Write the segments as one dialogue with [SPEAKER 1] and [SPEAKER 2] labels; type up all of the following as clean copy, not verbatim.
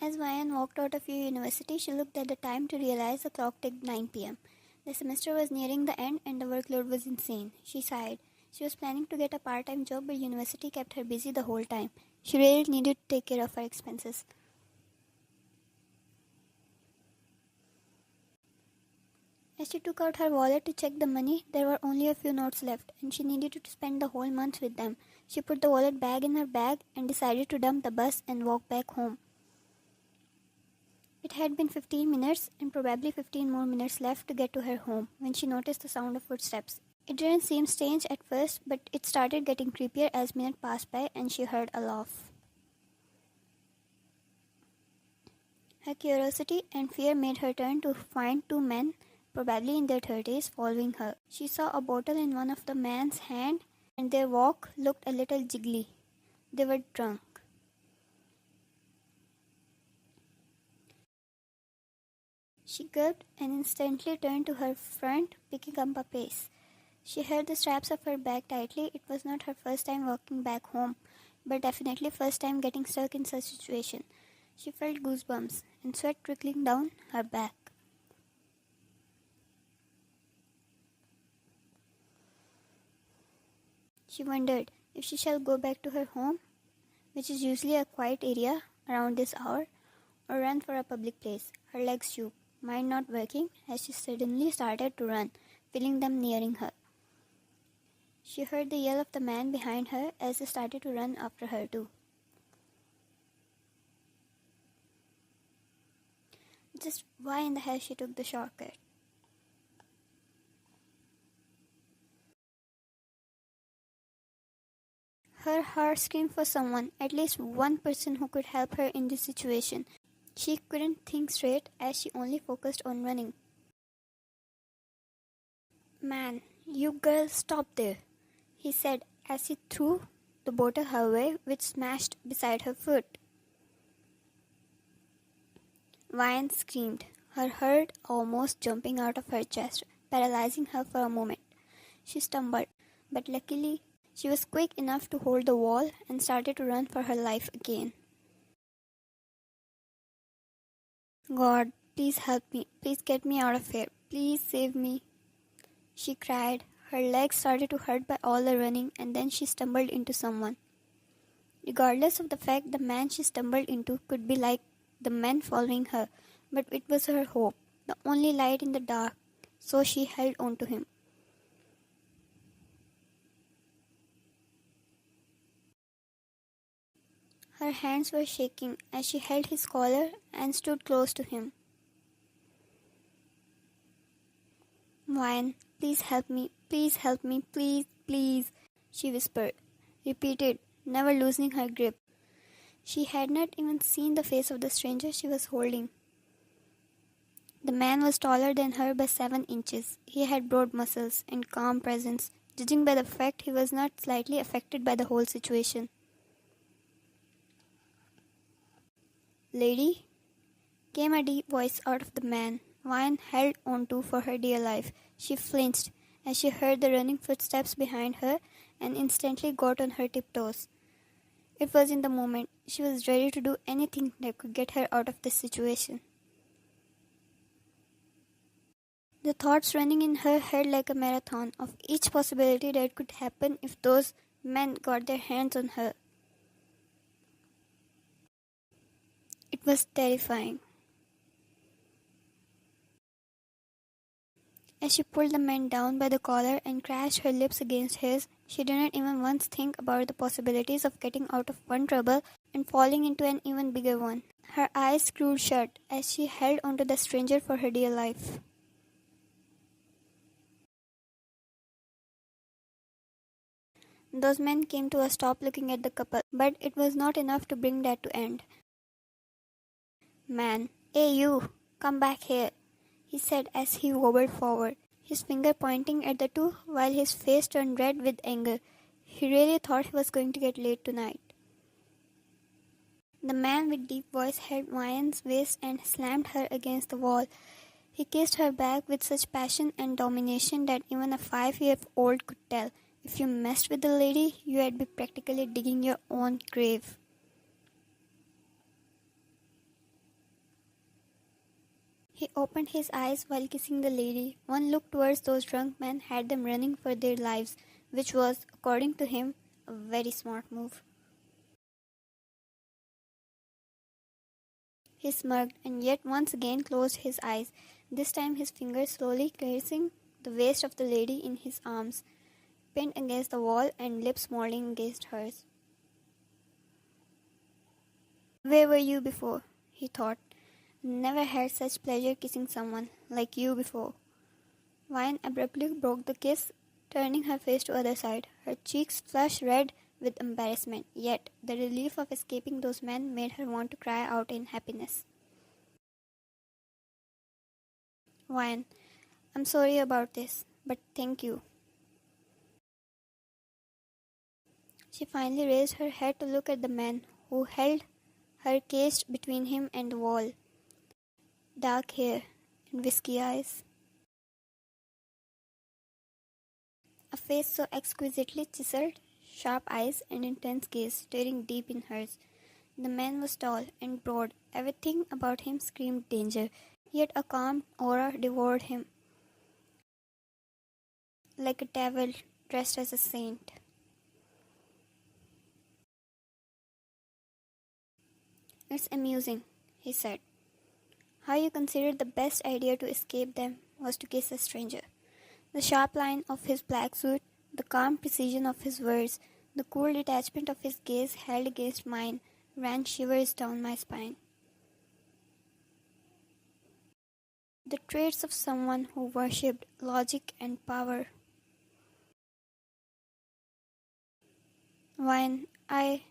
[SPEAKER 1] As Ryan walked out of university, she looked at the time to realize the clock ticked 9 p.m. The semester was nearing the end and the workload was insane. She sighed. She was planning to get a part-time job, but university kept her busy the whole time. She really needed to take care of her expenses. As she took out her wallet to check the money, there were only a few notes left, and she needed to spend the whole month with them. She put the wallet bag in her bag and decided to dump the bus and walk back home. It had been 15 minutes and probably 15 more minutes left to get to her home when she noticed the sound of footsteps. It didn't seem strange at first, but it started getting creepier as minutes passed by and she heard a laugh. Her curiosity and fear made her turn to find two men, probably in their 30s, following her. She saw a bottle in one of the men's hand and their walk looked a little jiggly. They were drunk. She gulped and instantly turned to her front, picking up a pace. She held the straps of her bag tightly. It was not her first time walking back home, but definitely first time getting stuck in such a situation. She felt goosebumps and sweat trickling down her back. She wondered if she shall go back to her home, which is usually a quiet area around this hour, or run for a public place. Her legs shook, mind not working, as she suddenly started to run, feeling them nearing her. She heard the yell of the man behind her as they started to run after her too. Just why in the hell she took the shortcut? Her heart screamed for someone, at least one person who could help her in this situation. She couldn't think straight as she only focused on running. "Man, you girl, stop there," he said as he threw the bottle her way, which smashed beside her foot. Vian screamed, her heart almost jumping out of her chest, paralyzing her for a moment. She stumbled, but luckily she was quick enough to hold the wall and started to run for her life again. "God, please help me. Please get me out of here. Please save me," she cried. Her legs started to hurt by all the running, and then she stumbled into someone. Regardless of the fact the man she stumbled into could be like the men following her, but it was her hope, the only light in the dark, so she held on to him. Her hands were shaking as she held his collar and stood close to him. "Ryan, please help me, please help me, please, please," she whispered, repeated, never loosening her grip. She had not even seen the face of the stranger she was holding. The man was taller than her by 7 inches. He had broad muscles and calm presence, judging by the fact he was not slightly affected by the whole situation. "Lady?" came a deep voice out of the man. Ryan held on to for her dear life. She flinched as she heard the running footsteps behind her and instantly got on her tiptoes. It was in the moment. She was ready to do anything that could get her out of this situation. The thoughts running in her head like a marathon of each possibility that could happen if those men got their hands on her. It was terrifying. As she pulled the man down by the collar and crashed her lips against his, she didn't even once think about the possibilities of getting out of one trouble and falling into an even bigger one. Her eyes screwed shut as she held onto the stranger for her dear life. Those men came to a stop looking at the couple, but it was not enough to bring that to end. "Man, hey you, come back here," he said as he wobbled forward, his finger pointing at the two while his face turned red with anger. He really thought he was going to get laid tonight. The man with deep voice held Ryan's waist and slammed her against the wall. He kissed her back with such passion and domination that even a 5-year-old could tell, if you messed with the lady, you'd be practically digging your own grave. He opened his eyes while kissing the lady. One look towards those drunk men had them running for their lives, which was, according to him, a very smart move. He smirked and yet once again closed his eyes, this time his fingers slowly caressing the waist of the lady in his arms, pinned against the wall and lips molding against hers. Where were you before? He thought. Never had such pleasure kissing someone like you before. Vine abruptly broke the kiss, turning her face to the other side. Her cheeks flushed red with embarrassment, yet the relief of escaping those men made her want to cry out in happiness. Vine, I'm sorry about this, but thank you. She finally raised her head to look at the man who held her caged between him and the wall. Dark hair and whisky eyes. A face so exquisitely chiseled, sharp eyes and intense gaze staring deep in hers. The man was tall and broad. Everything about him screamed danger, yet a calm aura devoured him, like a devil dressed as a saint. It's amusing, he said. How you considered the best idea to escape them was to kiss a stranger. The sharp line of his black suit, the calm precision of his words, the cool detachment of his gaze held against mine ran shivers down my spine. The traits of someone who worshipped logic and power. When I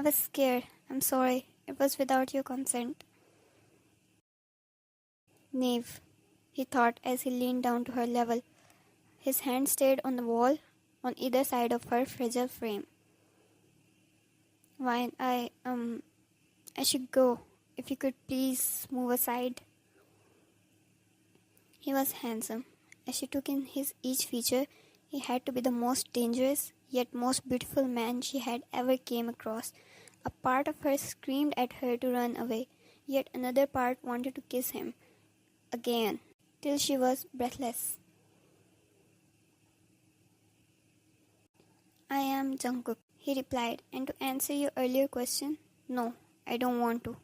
[SPEAKER 1] was scared. I'm sorry. It was without your consent. Knave, he thought as he leaned down to her level. His hand stayed on the wall on either side of her fragile frame. Why, I should go. If you could please move aside. He was handsome. As she took in his each feature, he had to be the most dangerous, yet most beautiful man she had ever came across. A part of her screamed at her to run away, yet another part wanted to kiss him again, till she was breathless. I am Jungkook, he replied, and to answer your earlier question, no, I don't want to.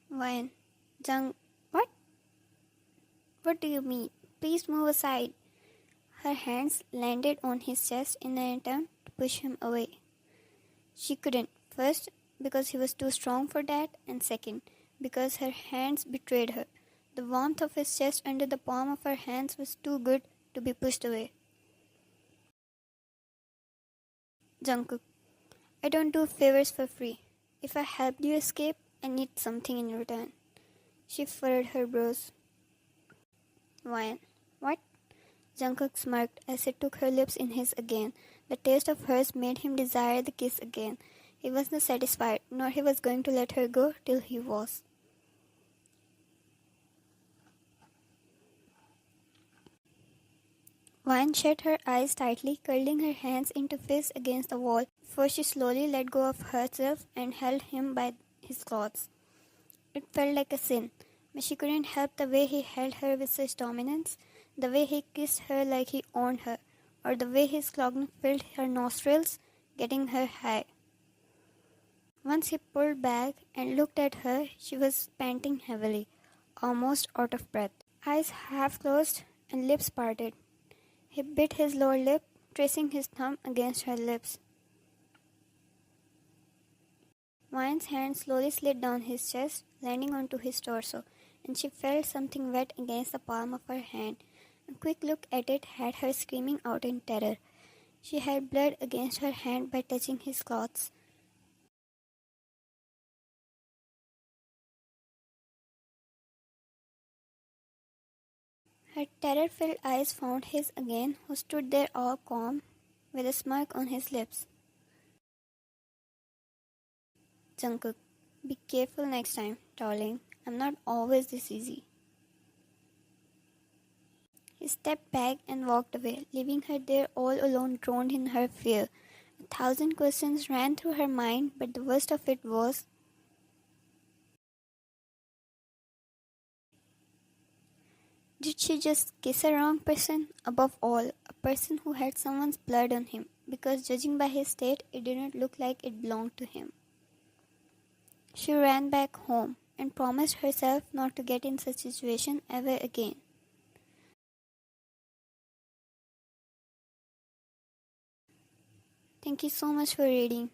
[SPEAKER 1] When? What? What do you mean? Please move aside. Her hands landed on his chest in an attempt to push him away. She couldn't, first, because he was too strong for that, and second, because her hands betrayed her. The warmth of his chest under the palm of her hands was too good to be pushed away. Jungkook, I don't do favors for free. If I helped you escape, I need something in return. She furrowed her brows. Why? What? Jungkook smirked as he took her lips in his again. The taste of hers made him desire the kiss again. He was not satisfied, nor he was going to let her go till he was. Vine shut her eyes tightly, curling her hands into fists against the wall, before she slowly let go of herself and held him by his clothes. It felt like a sin, but she couldn't help the way he held her with such dominance, the way he kissed her like he owned her, or the way his clogging filled her nostrils, getting her high. Once he pulled back and looked at her, she was panting heavily, almost out of breath, eyes half closed and lips parted. He bit his lower lip, tracing his thumb against her lips. Vine's hand slowly slid down his chest, landing onto his torso, and she felt something wet against the palm of her hand. A quick look at it had her screaming out in terror. She had blood against her hand by touching his clothes. Her terror-filled eyes found his again, who stood there all calm, with a smirk on his lips. Jungkook, be careful next time, darling. I'm not always this easy. He stepped back and walked away, leaving her there all alone, drowned in her fear. 1,000 questions ran through her mind, but the worst of it was Did she just kiss a wrong person? Above all, a person who had someone's blood on him, because judging by his state, it didn't look like it belonged to him. She ran back home and promised herself not to get in such a situation ever again. Thank you so much for reading.